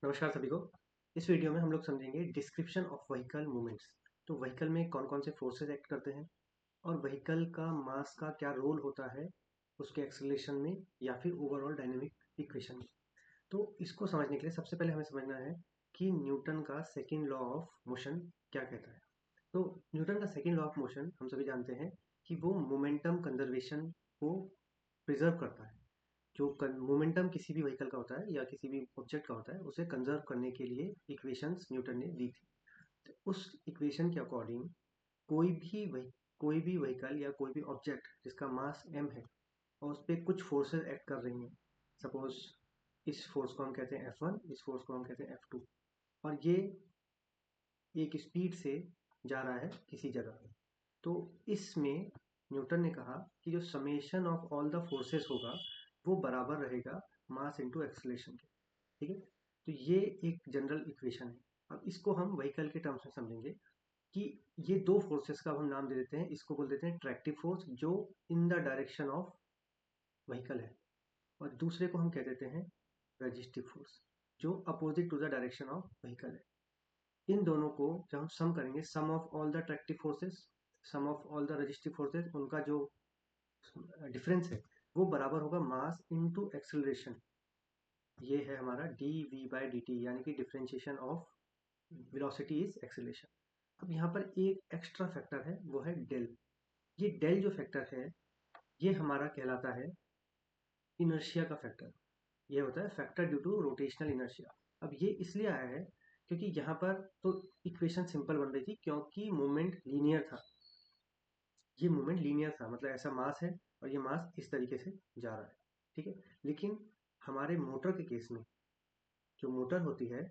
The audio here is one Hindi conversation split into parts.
नमस्कार सभी को। इस वीडियो में हम लोग समझेंगे डिस्क्रिप्शन ऑफ व्हीकल मूवमेंट्स। तो व्हीकल में कौन कौन से फोर्सेस एक्ट करते हैं और व्हीकल का मास का क्या रोल होता है उसके एक्सेलरेशन में या फिर ओवरऑल डायनेमिक इक्वेशन में। तो इसको समझने के लिए सबसे पहले हमें समझना है कि न्यूटन का सेकेंड लॉ ऑफ मोशन क्या कहता है। तो न्यूटन का सेकेंड लॉ ऑफ मोशन हम सभी जानते हैं कि वो मोमेंटम कंजर्वेशन को प्रिजर्व करता है। जो मोमेंटम किसी भी व्हीकल का होता है या किसी भी ऑब्जेक्ट का होता है उसे कंजर्व करने के लिए इक्वेशंस न्यूटन ने दी थी। तो उस इक्वेशन के अकॉर्डिंग कोई भी व्हीकल या कोई भी ऑब्जेक्ट जिसका मास m है और उस पर कुछ फोर्सेस एक्ट कर रही हैं। सपोज इस फोर्स को हम कहते हैं F1, इस फोर्स को हम कहते हैं F2, और ये एक स्पीड से जा रहा है किसी जगह। तो इसमें न्यूटन ने कहा कि जो summation of all the forces होगा वो बराबर रहेगा मास इनटू एक्सीलरेशन के। ठीक है, तो ये एक जनरल इक्वेशन है। अब इसको हम व्हीकल के टर्म्स में समझेंगे कि ये दो फोर्सेस का हम नाम दे देते हैं। इसको बोल देते हैं ट्रैक्टिव फोर्स जो in the direction of vehicle है, और दूसरे को हम कह देते हैं रजिस्टिव फोर्स जो opposite to the direction of vehicle है। इन दोनों को जब हम सम करेंगे, sum of all the tractive forces, sum of all the resistive forces, उनका जो डिफरेंस है वो बराबर होगा मास इनटू एक्सेलरेशन। ये है हमारा d v by d t, यानी कि differentiation of velocity is acceleration. अब यहाँ पर एक एक्स्ट्रा फैक्टर है, वो है डेल। ये डेल जो फैक्टर है ये हमारा कहलाता है इनर्शिया का फैक्टर। ये होता है factor due to rotational inertia. अब ये इसलिए आया है क्योंकि यहाँ पर तो इक्वेशन सिंपल बन रही थी क्योंकि मोमेंट लीनियर था। ये मूवमेंट लीनियर था, मतलब ऐसा मास है और ये मास इस तरीके से जा रहा है। ठीक है, लेकिन हमारे मोटर के केस में जो मोटर होती है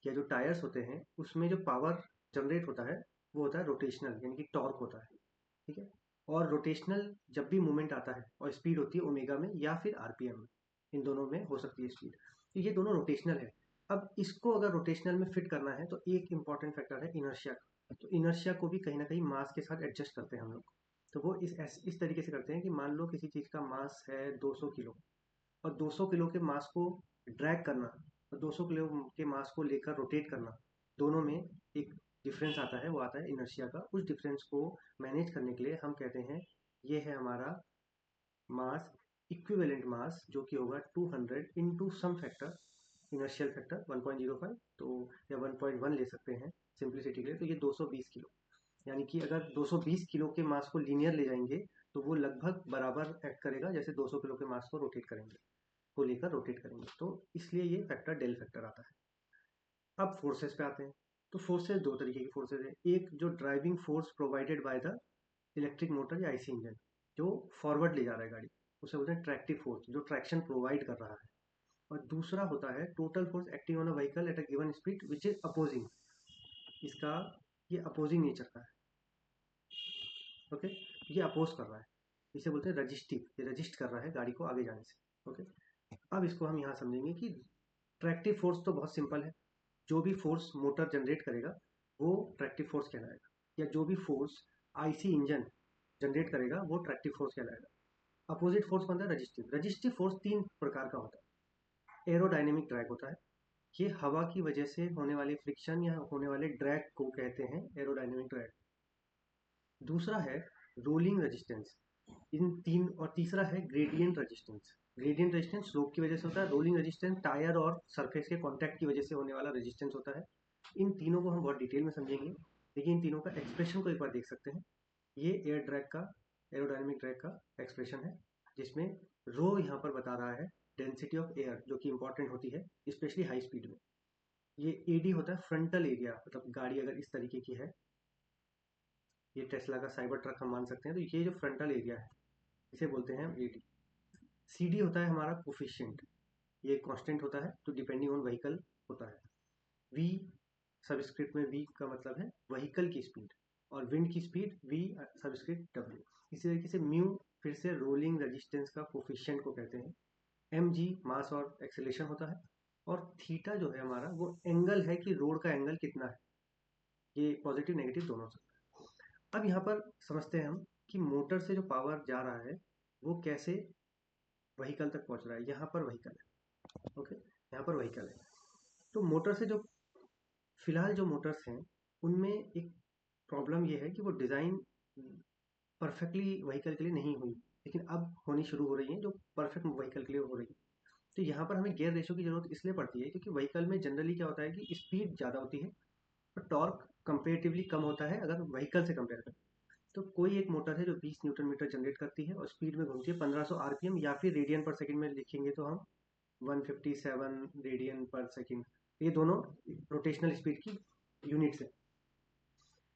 या जो टायर्स होते हैं उसमें जो पावर जनरेट होता है वो होता है रोटेशनल, यानी कि टॉर्क होता है। ठीक है, और रोटेशनल जब भी मूवमेंट आता है और स्पीड होती है ओमेगा में या फिर आरपीएम में, इन दोनों में हो सकती है स्पीड। तो ये दोनों रोटेशनल है। अब इसको अगर रोटेशनल में फिट करना है तो एक इंपॉर्टेंट फैक्टर है इनर्शिया का। तो इनर्शिया को भी कहीं ना कहीं मास के साथ एडजस्ट करते हैं हम लोग। तो वो इस तरीके से करते हैं कि मान लो किसी चीज़ का मास है 200 किलो, और 200 किलो के मास को ड्रैग करना और 200 किलो के मास को लेकर रोटेट करना, दोनों में एक डिफरेंस आता है, वो आता है इनर्शिया का। उस डिफरेंस को मैनेज करने के लिए हम कहते हैं ये है हमारा मास, इक्विवेलेंट मास, जो कि होगा 200 into some factor, inertial factor 1.05, तो या 1.1 ले सकते हैं सिंप्लिसिटी के लिए। तो ये 220 किलो, यानी कि अगर 220 किलो के मास को लीनियर ले जाएंगे तो वो लगभग बराबर एक्ट करेगा जैसे 200 किलो के मास को रोटेट करेंगे, को लेकर रोटेट करेंगे। तो इसलिए ये फैक्टर डेल फैक्टर आता है। अब फोर्सेस पे आते हैं। तो फोर्सेस दो तरीके की फोर्सेस है। एक जो driving force provided by the electric motor या आईसी इंजन, जो फॉरवर्ड ले जा रहा है गाड़ी, उसे बोलते हैं ट्रैक्टिव फोर्स, जो ट्रैक्शन प्रोवाइड कर रहा है। और दूसरा होता है total force acting on a vehicle at a given speed which is opposing. इसका ये अपोजिंग नेचर का है। ओके, ये अपोज कर रहा है, इसे बोलते हैं रजिस्टिव, ये रजिस्ट कर रहा है गाड़ी को आगे जाने से। ओके, अब इसको हम यहाँ समझेंगे कि ट्रैक्टिव फोर्स तो बहुत सिंपल है। जो भी फोर्स मोटर जनरेट करेगा वो ट्रैक्टिव फोर्स कहलाएगा, या जो भी फोर्स आईसी इंजन जनरेट करेगा वो ट्रैक्टिव फोर्स कहलाएगा। अपोजिट फोर्स कौन है? रजिस्टिव। रजिस्टिव फोर्स तीन प्रकार का होता है। एरोडायनेमिक ड्रैग होता है, ये हवा की वजह से होने वाले फ्रिक्शन या होने वाले ड्रैग को कहते हैं एरोडायनेमिक ड्रैग। दूसरा है रोलिंग रेजिस्टेंस, इन तीन, और तीसरा है gradient resistance. Gradient resistance slope की वजह से होता है। रोलिंग रेजिस्टेंस टायर और सरफेस के कांटेक्ट की वजह से होने वाला रेजिस्टेंस होता है। इन तीनों को हम बहुत डिटेल में समझेंगे, लेकिन इन तीनों का एक्सप्रेशन को एक बार देख सकते हैं। ये एयर ड्रैग का, एरोडायनेमिक ड्रैग का एक्सप्रेशन है, जिसमें रो यहाँ पर बता रहा है डेंसिटी ऑफ एयर, जो कि इंपॉर्टेंट होती है स्पेशली हाई स्पीड में। ये एडी होता है फ्रंटल एरिया, मतलब गाड़ी अगर इस तरीके की है, ये टेस्ला का साइबर ट्रक हम मान सकते हैं, तो ये जो फ्रंटल एरिया है इसे बोलते हैं हम एडी। सी डी होता है हमारा कोफिशियंट, ये कांस्टेंट होता है, तो डिपेंडिंग ऑन व्हीकल होता है। वी सबस्क्रिप्ट में वी का मतलब है व्हीकल की स्पीड, और विंड की स्पीड वी सबस्क्रिप्ट डब्ल्यू। इसी तरीके से म्यू फिर से रोलिंग रेजिस्टेंस का कोफिशियंट को कहते हैं। एम जी मास और एक्सेलेरेशन होता है, और थीटा जो है हमारा वो एंगल है कि रोड का एंगल कितना है, ये पॉजिटिव नेगेटिव दोनों से। अब यहाँ पर समझते हैं हम कि मोटर से जो पावर जा रहा है वो कैसे व्हीकल तक पहुँच रहा है। यहाँ पर व्हीकल है। ओके, यहाँ पर व्हीकल है, तो मोटर से जो फिलहाल जो मोटर्स हैं उनमें एक प्रॉब्लम ये है कि वो डिज़ाइन परफेक्टली व्हीकल के लिए नहीं हुई, लेकिन अब होनी शुरू हो रही है जो परफेक्ट व्हीकल के लिए हो रही है। तो यहाँ पर हमें गियर रेशो की ज़रूरत इसलिए पड़ती है क्योंकि व्हीकल में जनरली क्या होता है कि स्पीड ज़्यादा होती है और टॉर्क कंपेरेटिवली कम होता है अगर व्हीकल से कंपेयर करें। तो कोई एक मोटर है जो 20 न्यूटन मीटर जनरेट करती है और स्पीड में घूमती है 1500 आरपीएम, या फिर रेडियन पर सेकंड में लिखेंगे तो हम 157 रेडियन पर सेकंड। ये दोनों रोटेशनल स्पीड की यूनिट्स है।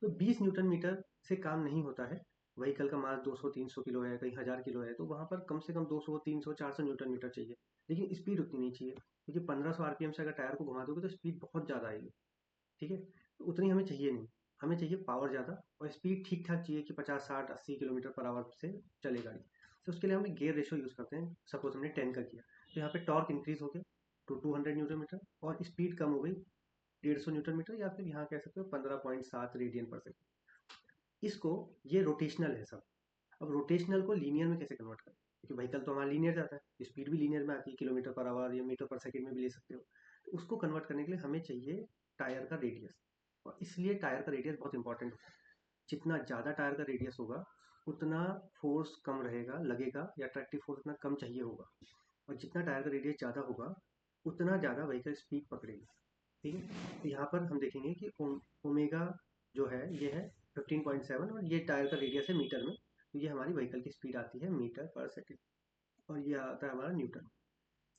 तो 20 न्यूटन मीटर से काम नहीं होता है। व्हीकल का मास 200-300 किलो है, कहीं 1000 किलो है, तो वहाँ पर कम से कम 200 300 400 न्यूटन मीटर चाहिए। लेकिन स्पीड उतनी नहीं चाहिए क्योंकि 1500 आरपीएम से अगर टायर को घुमा दोगे तो स्पीड बहुत ज़्यादा आएगी। ठीक है, तो उतनी हमें चाहिए नहीं। हमें चाहिए पावर ज़्यादा और स्पीड ठीक ठाक चाहिए कि 50 60 80 किलोमीटर पर आवर से चले गाड़ी। तो उसके लिए हम एक गियर रेशो यूज़ करते हैं। सपोज हमने 10 का किया तो यहाँ पे टॉर्क इंक्रीज हो गया टू 200 न्यूटन मीटर और स्पीड कम हो गई 150 न्यूटन मीटर, या फिर यहाँ कह सकते हो 15.7 रेडियन पर सेकंड। इसको, ये रोटेशनल है सब। अब रोटेशनल को लीनियर में कैसे कन्वर्ट करें, क्योंकि व्हीकल तो हमारा लीनियर जाता है, स्पीड भी लीनियर में आती है, किलोमीटर पर आवर या मीटर पर सेकंड में भी ले सकते हो। तो उसको कन्वर्ट करने के लिए हमें चाहिए टायर का रेडियस, और इसलिए टायर का रेडियस बहुत इंपॉर्टेंट होता है। जितना ज़्यादा टायर का रेडियस होगा उतना फोर्स कम रहेगा लगेगा, या अट्रैक्टिव फोर्स उतना कम चाहिए होगा। और जितना टायर का रेडियस ज़्यादा होगा उतना ज़्यादा व्हीकल स्पीड पकड़ेगी। ठीक है, तो यहाँ पर हम देखेंगे कि ओमेगा जो है ये है 15.7 और ये टायर का रेडियस है मीटर में, तो ये हमारी व्हीकल की स्पीड आती है मीटर पर सेकंड, और ये आता है हमारा न्यूटन।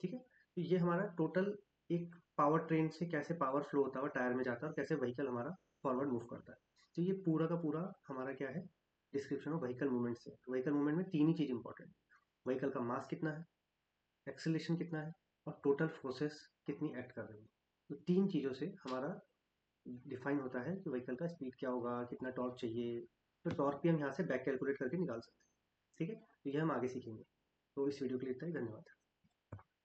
ठीक है, तो ये हमारा टोटल एक पावर ट्रेन से कैसे पावर फ्लो होता है टायर में जाता है और कैसे व्हीकल हमारा फॉरवर्ड मूव करता है। तो ये पूरा का पूरा हमारा क्या है, डिस्क्रिप्शन ऑफ व्हीकल मूवमेंट से। व्हीकल मूवमेंट में तीन ही चीज़ इंपॉर्टेंट है, व्हीकल का मास कितना है, एक्सेलेरेशन कितना है, और टोटल फोर्सेस कितनी एक्ट कर रही है। तो तीन चीज़ों से हमारा डिफाइन होता है कि व्हीकल का स्पीड क्या होगा, कितना टॉर्क चाहिए। तो टॉर्क भी हम यहाँ से बैक कैलकुलेट करके निकाल सकते हैं। ठीक है, तो ये हम आगे सीखेंगे। तो इस वीडियो के लिए इतना ही, धन्यवाद।